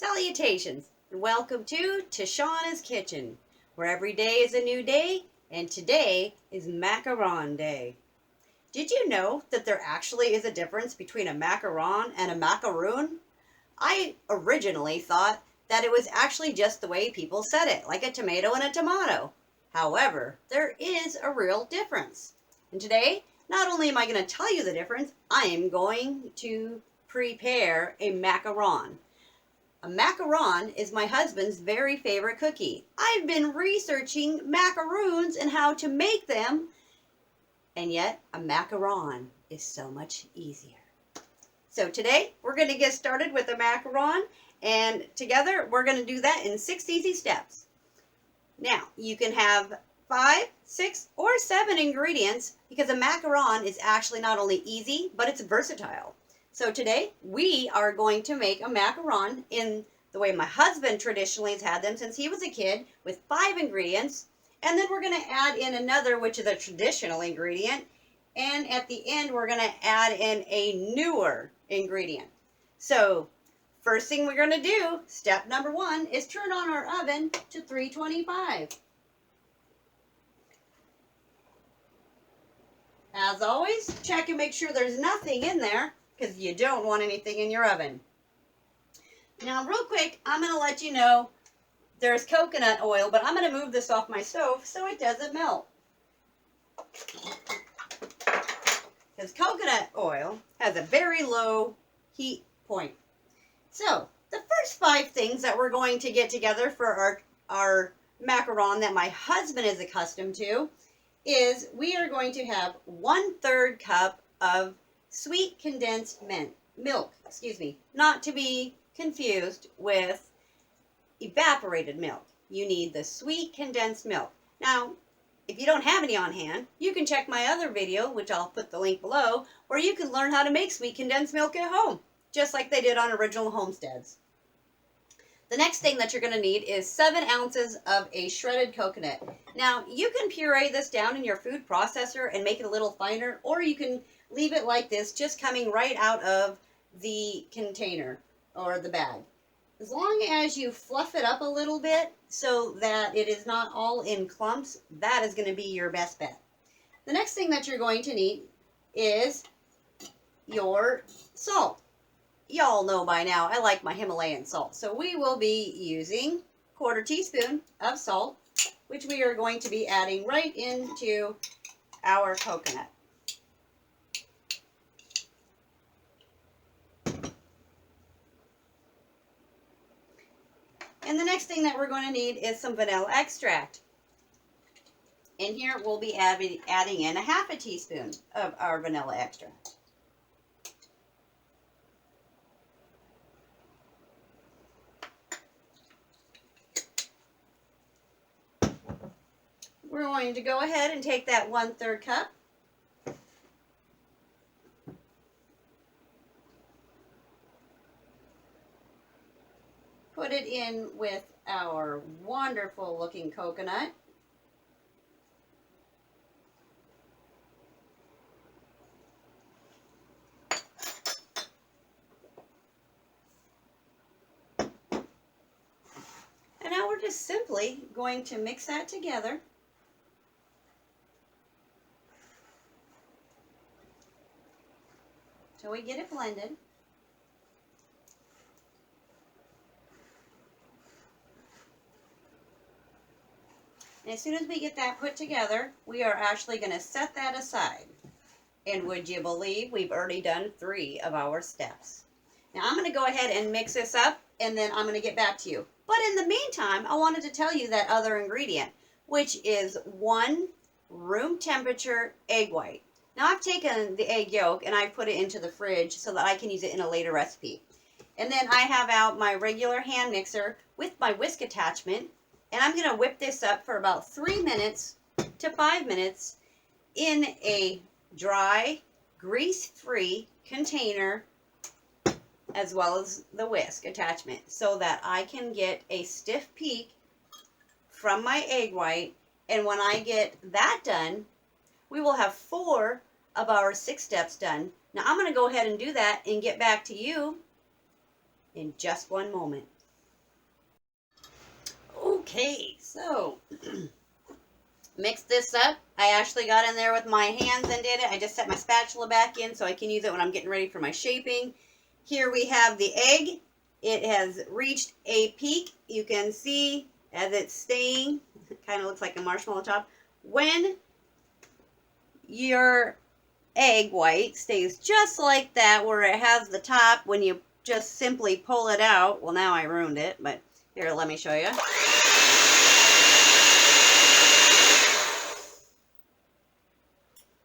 Salutations, and welcome to Tashana's Kitchen, where every day is a new day, and today is Macaron Day. Did you know that there actually is a difference between a macaron and a macaroon? I originally thought that it was actually just the way people said it, like a tomato and a tomato. However, there is a real difference. And today, not only am I going to tell you the difference, I am going to prepare a macaron. A macaron is my husband's very favorite cookie. I've been researching macaroons and how to make them, and yet a macaron is so much easier. So today we're going to get started with a macaron, and together we're going to do that in 6 easy steps. Now you can have 5, 6, or 7 ingredients because a macaron is actually not only easy, but it's versatile. So today we are going to make a macaron in the way my husband traditionally has had them since he was a kid, with 5 ingredients. And then we're going to add in another, which is a traditional ingredient. And at the end, we're going to add in a newer ingredient. So first thing we're going to do, step number 1, is turn on our oven to 325. As always, check and make sure there's nothing in there, because you don't want anything in your oven. Now, real quick, I'm going to let you know there's coconut oil, but I'm going to move this off my stove so it doesn't melt. Because coconut oil has a very low heat point. So, the first 5 things that we're going to get together for our macaron that my husband is accustomed to is we are going to have 1/3 cup of sweet condensed milk, not to be confused with evaporated milk. You need the sweet condensed milk. Now, if you don't have any on hand, you can check my other video, which I'll put the link below, where you can learn how to make sweet condensed milk at home, just like they did on original homesteads. The next thing that you're going to need is 7 ounces of a shredded coconut. Now, you can puree this down in your food processor and make it a little finer, or you can leave it like this, just coming right out of the container or the bag. As long as you fluff it up a little bit so that it is not all in clumps, that is going to be your best bet. The next thing that you're going to need is your salt. Y'all know by now I like my Himalayan salt, so we will be using 1/4 teaspoon of salt, which we are going to be adding right into our coconut. And the next thing that we're going to need is some vanilla extract. And here we'll be adding in 1/2 teaspoon of our vanilla extract. We're going to go ahead and take that 1/3 cup. Put it in with our wonderful looking coconut. And now we're just simply going to mix that together. Till we get it blended. And as soon as we get that put together, we are actually going to set that aside. And would you believe we've already done 3 of our steps. Now I'm going to go ahead and mix this up, and then I'm going to get back to you. But in the meantime, I wanted to tell you that other ingredient, which is 1 room temperature egg white. Now I've taken the egg yolk and I've put it into the fridge so that I can use it in a later recipe. And then I have out my regular hand mixer with my whisk attachment, and I'm going to whip this up for about 3 minutes to 5 minutes in a dry, grease-free container, as well as the whisk attachment, so that I can get a stiff peak from my egg white. And when I get that done, we will have 4 of our 6 steps done. Now I'm going to go ahead and do that and get back to you in just one moment. Okay, so mix this up. I actually got in there with my hands and did it. I just set my spatula back in so I can use it when I'm getting ready for my shaping. Here we have the egg. It has reached a peak. You can see as it's staying, it kind of looks like a marshmallow top. When your egg white stays just like that, where it has the top, when you just simply pull it out, well, now I ruined it, but here, let me show you.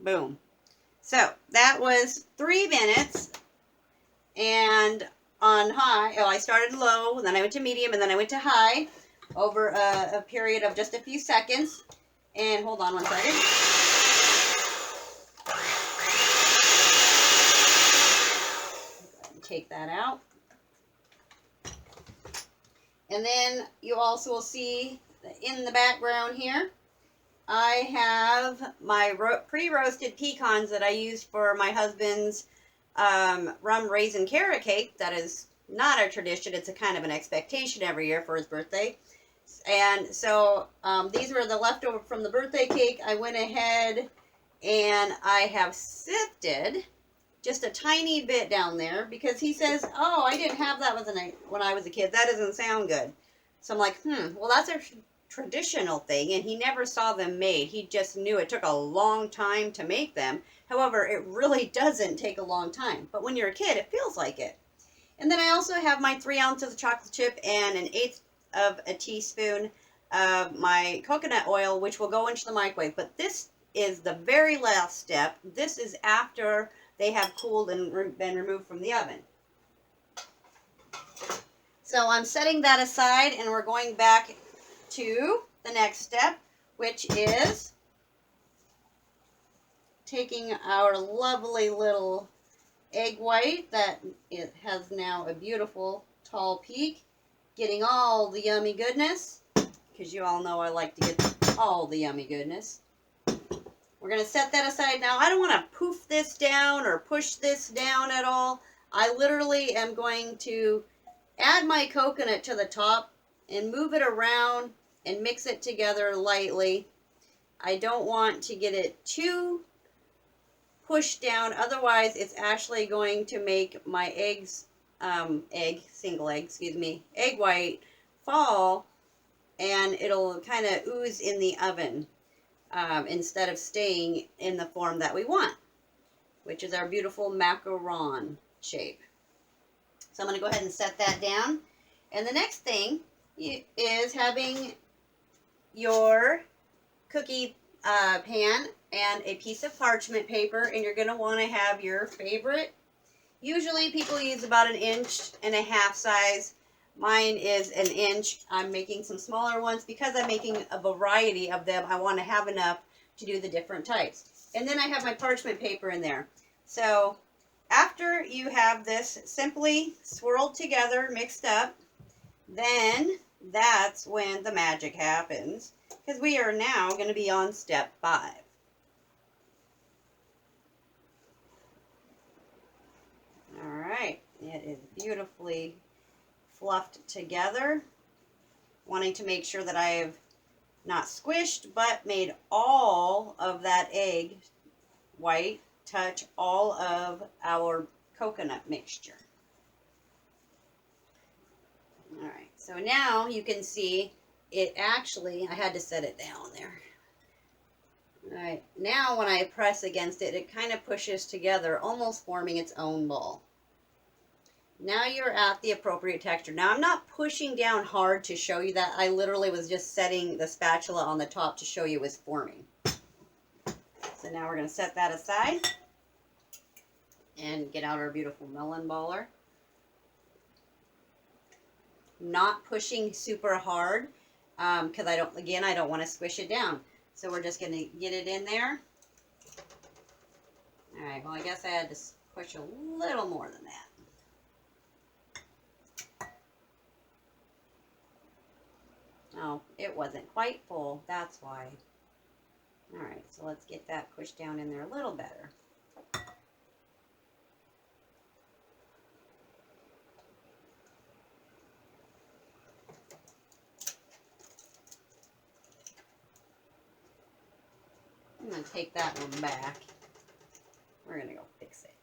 Boom. So that was 3 minutes, and on high, I started low, then I went to medium, and then I went to high over a period of just a few seconds. And hold on one second. Take that out. And then you also will see in the background here, I have my pre-roasted pecans that I used for my husband's rum raisin carrot cake. That is not a tradition. It's a kind of an expectation every year for his birthday. And so these were the leftover from the birthday cake. I went ahead and I have sifted just a tiny bit down there because he says, oh, I didn't have that when I was a kid. That doesn't sound good. So I'm like, well, that's a traditional thing, and he never saw them made. He just knew it took a long time to make them. However, it really doesn't take a long time. But when you're a kid, it feels like it. And then I also have my 3 ounces of chocolate chip and 1/8 of a teaspoon of my coconut oil, which will go into the microwave. But this is the very last step. This is after they have cooled and been removed from the oven. So I'm setting that aside, and we're going back to the next step, which is taking our lovely little egg white that it has now a beautiful tall peak, getting all the yummy goodness, because you all know I like to get all the yummy goodness. We're going to set that aside now. I don't want to poof this down or push this down at all. I literally am going to add my coconut to the top and move it around and mix it together lightly. I don't want to get it too pushed down, otherwise it's actually going to make my egg white fall, and it'll kind of ooze in the oven instead of staying in the form that we want, which is our beautiful macaron shape. So I'm going to go ahead and set that down. And the next thing is having your cookie pan and a piece of parchment paper, and you're going to want to have your favorite. Usually people use about 1.5 inch size. Mine is 1 inch. I'm making some smaller ones because I'm making a variety of them. I want to have enough to do the different types. And then I have my parchment paper in there. So after you have this simply swirled together, mixed up, then that's when the magic happens, because we are now going to be on step 5. All right, it is beautifully fluffed together. Wanting to make sure that I have not squished, but made all of that egg white touch all of our coconut mixture. All right, so now you can see it actually, I had to set it down there. All right, now when I press against it, it kind of pushes together, almost forming its own ball. Now you're at the appropriate texture. Now I'm not pushing down hard to show you that. I literally was just setting the spatula on the top to show you it was forming. So now we're going to set that aside and get out our beautiful melon baller. Not pushing super hard because I don't want to squish it down. So we're just going to get it in there. All right, well, I guess I had to push a little more than that. Oh, it wasn't quite full, that's why. All right, so let's get that pushed down in there a little better. I'm going to take that one back. We're going to go fix it.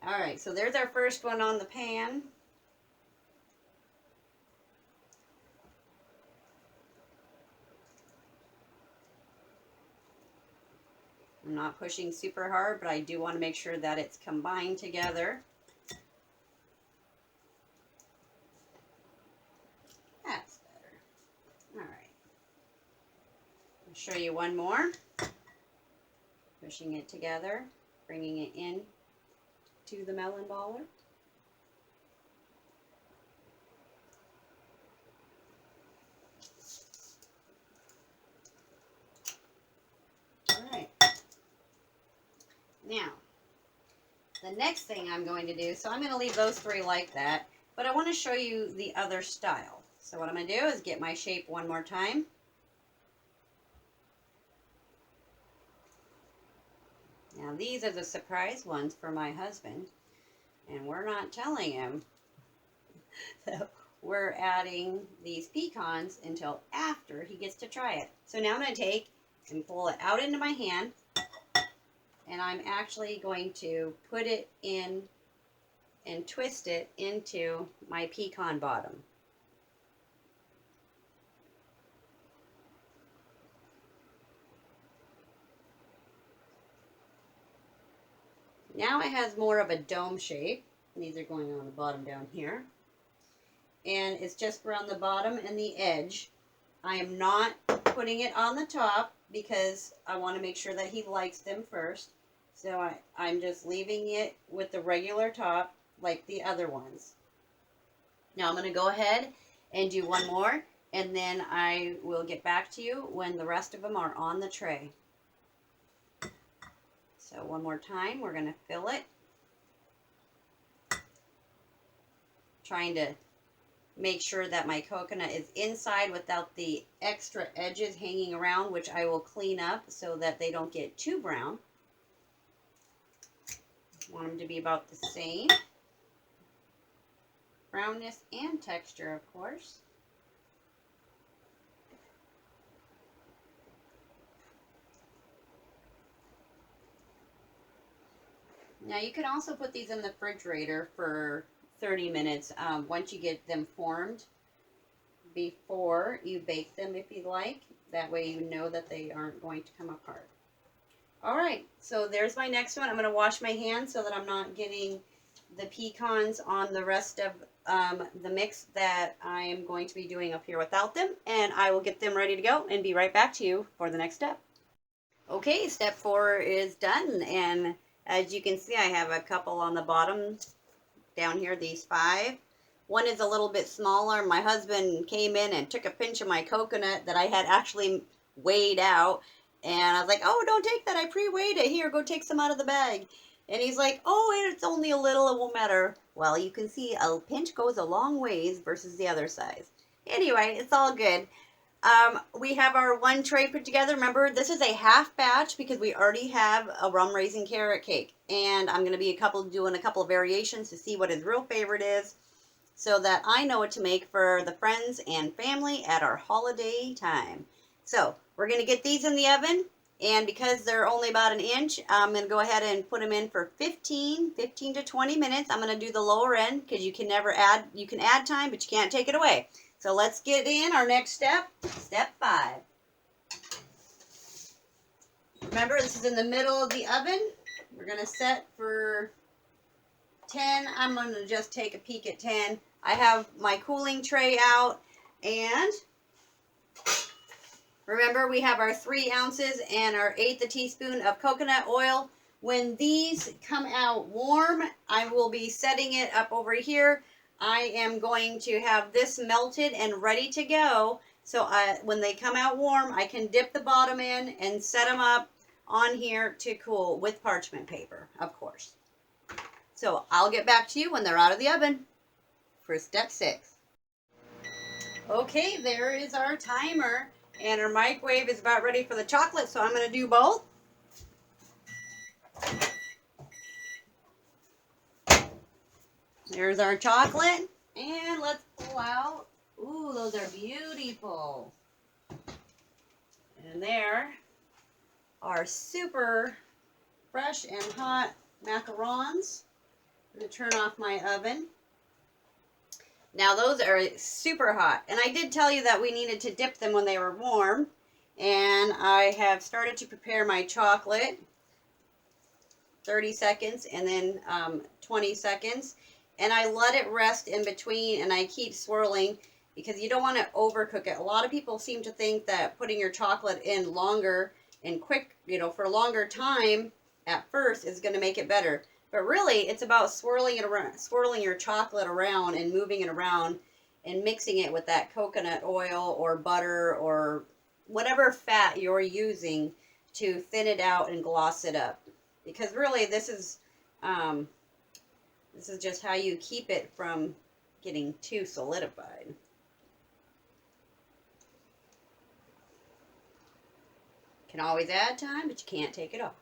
All right, so there's our first one on the pan. I'm not pushing super hard, but I do want to make sure that it's combined together. That's better. All right. I'll show you one more. Pushing it together, bringing it in to the melon baller. Now, the next thing I'm going to do, so I'm going to leave those three like that, but I want to show you the other style. So what I'm going to do is get my shape one more time. Now these are the surprise ones for my husband, and we're not telling him that we're adding these pecans until after he gets to try it. So now I'm going to take and pull it out into my hand. And I'm actually going to put it in and twist it into my pecan bottom. Now it has more of a dome shape. These are going on the bottom down here. And it's just around the bottom and the edge. I am not putting it on the top because I want to make sure that he likes them first. So I'm just leaving it with the regular top like the other ones. Now I'm going to go ahead and do one more, and then I will get back to you when the rest of them are on the tray. So one more time, we're going to fill it. Trying to make sure that my coconut is inside without the extra edges hanging around, which I will clean up so that they don't get too brown. Want them to be about the same brownness and texture, of course. Now you can also put these in the refrigerator for 30 minutes once you get them formed before you bake them if you like. That way you know that they aren't going to come apart. Alright, so there's my next one. I'm going to wash my hands so that I'm not getting the pecans on the rest of the mix that I am going to be doing up here without them. And I will get them ready to go and be right back to you for the next step. Okay, step 4 is done. And as you can see, I have a couple on the bottom down here, these 5. One is a little bit smaller. My husband came in and took a pinch of my coconut that I had actually weighed out. And I was like, oh, don't take that. I pre-weighed it. Here, go take some out of the bag. And he's like, oh, it's only a little. It won't matter. Well, you can see a pinch goes a long ways versus the other size. Anyway, it's all good. We have our one tray put together. Remember, this is a half batch because we already have a rum raisin carrot cake. And I'm going to be doing a couple of variations to see what his real favorite is so that I know what to make for the friends and family at our holiday time. So we're going to get these in the oven, and because they're only about an inch, I'm going to go ahead and put them in for 15 to 20 minutes. I'm going to do the lower end because you can add time, but you can't take it away. So let's get in our next step, step 5. Remember, this is in the middle of the oven. We're going to set for 10. I'm going to just take a peek at 10. I have my cooling tray out, and remember, we have our 3 ounces and our 1/8 teaspoon of coconut oil. When these come out warm, I will be setting it up over here. I am going to have this melted and ready to go. So when they come out warm, I can dip the bottom in and set them up on here to cool with parchment paper, of course. So I'll get back to you when they're out of the oven for step 6. Okay, there is our timer. And our microwave is about ready for the chocolate, so I'm going to do both. There's our chocolate. And let's pull out. Ooh, those are beautiful. And there our super fresh and hot macarons. I'm going to turn off my oven. Now those are super hot, and I did tell you that we needed to dip them when they were warm, and I have started to prepare my chocolate. 30 seconds and then 20 seconds, and I let it rest in between, and I keep swirling because you don't want to overcook it. A lot of people seem to think that putting your chocolate in longer and quick, for a longer time at first is going to make it better. But really, it's about swirling it around, swirling your chocolate around and moving it around and mixing it with that coconut oil or butter or whatever fat you're using to thin it out and gloss it up. Because really, this is just how you keep it from getting too solidified. Can always add time, but you can't take it off.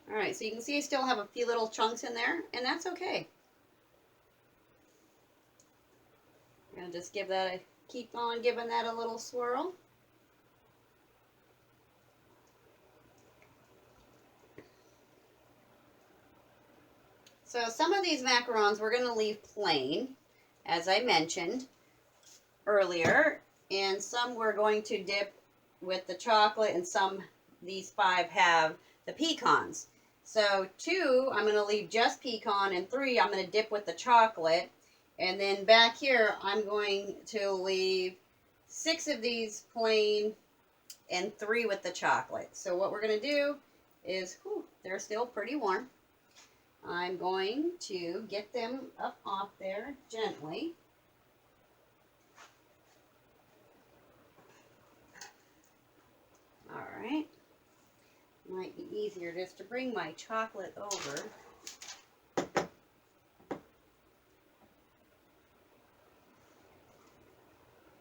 All right, so you can see I still have a few little chunks in there, and that's okay. I'm gonna just keep on giving that a little swirl. So some of these macarons we're going to leave plain, as I mentioned earlier, and some we're going to dip with the chocolate, and these 5 have the pecans. So 2, I'm going to leave just pecan, and 3, I'm going to dip with the chocolate. And then back here, I'm going to leave 6 of these plain and 3 with the chocolate. So what we're going to do is, they're still pretty warm. I'm going to get them up off there gently. All right. Might be easier just to bring my chocolate over.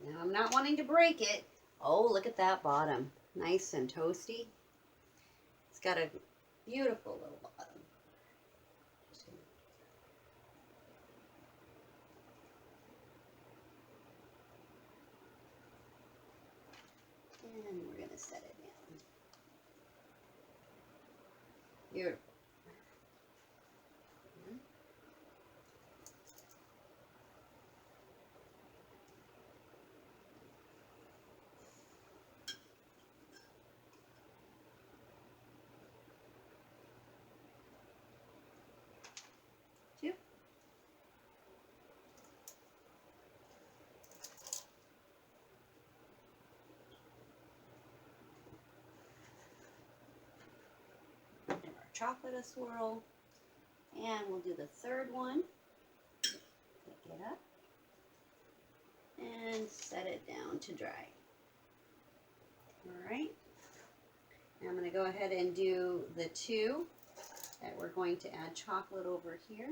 Now I'm not wanting to break it. Oh, look at that bottom. Nice and toasty. It's got a beautiful little bottom. And we're going to set it down. Beautiful. Chocolate a swirl, and we'll do the third one. Pick it up and set it down to dry. All right, now I'm going to go ahead and do the 2 that we're going to add chocolate over here.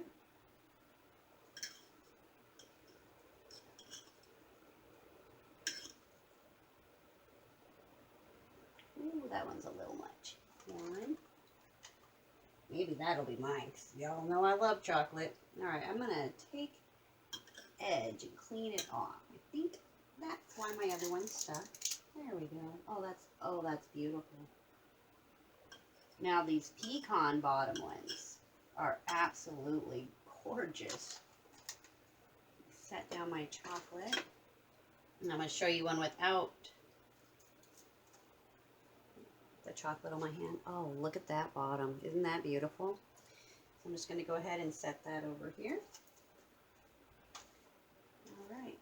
Ooh, that one's a little much. 1. Maybe that'll be mine, because y'all know I love chocolate. All right, I'm going to take the edge and clean it off. I think that's why my other one's stuck. There we go. Oh, that's beautiful. Now, these pecan bottom ones are absolutely gorgeous. Set down my chocolate. And I'm going to show you one without the chocolate on my hand. Oh, look at that bottom. Isn't that beautiful? So I'm just going to go ahead and set that over here. All right.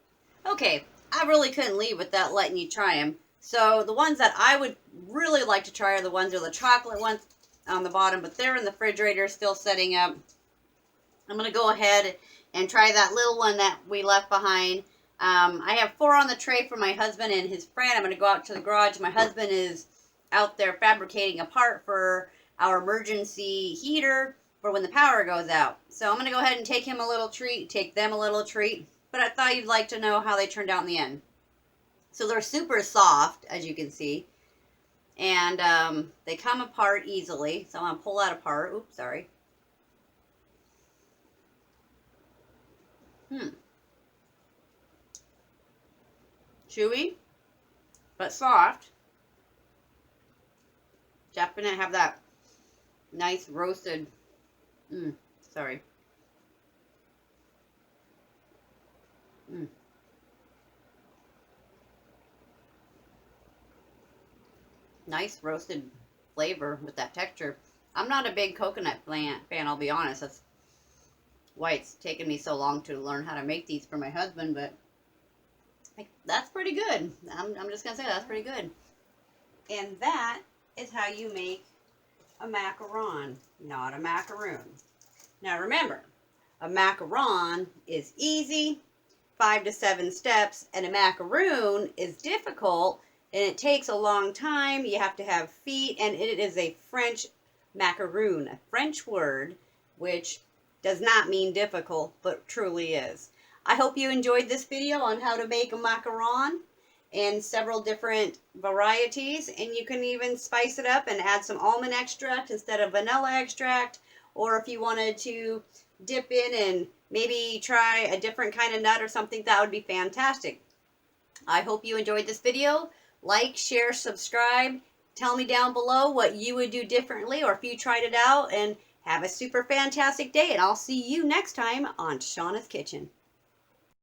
Okay, I really couldn't leave without letting you try them. So the ones that I would really like to try are the chocolate ones on the bottom, but they're in the refrigerator still setting up. I'm going to go ahead and try that little one that we left behind. I have 4 on the tray for my husband and his friend. I'm going to go out to the garage. My husband is out there fabricating a part for our emergency heater for when the power goes out. So I'm going to go ahead and take them a little treat. But I thought you'd like to know how they turned out in the end. So they're super soft, as you can see. And they come apart easily. So I'm going to pull that apart. Oops, sorry. Chewy. but soft. Definitely have that nice roasted, sorry. Nice roasted flavor with that texture. I'm not a big coconut fan, I'll be honest. That's why it's taken me so long to learn how to make these for my husband, but that's pretty good. I'm just going to say that's pretty good. And that is how you make a macaron, not a macaroon. Now remember, a macaron is easy, 5 to 7 steps, and a macaroon is difficult, and it takes a long time. You have to have feet, and it is a French macaroon, a French word, which does not mean difficult, but truly is. I hope you enjoyed this video on how to make a macaron and several different varieties, and you can even spice it up and add some almond extract instead of vanilla extract, or if you wanted to dip in and maybe try a different kind of nut or something, that would be fantastic. I hope you enjoyed this video. Like, share, subscribe. Tell me down below what you would do differently, or if you tried it out, and have a super fantastic day, and I'll see you next time on Shauna's Kitchen.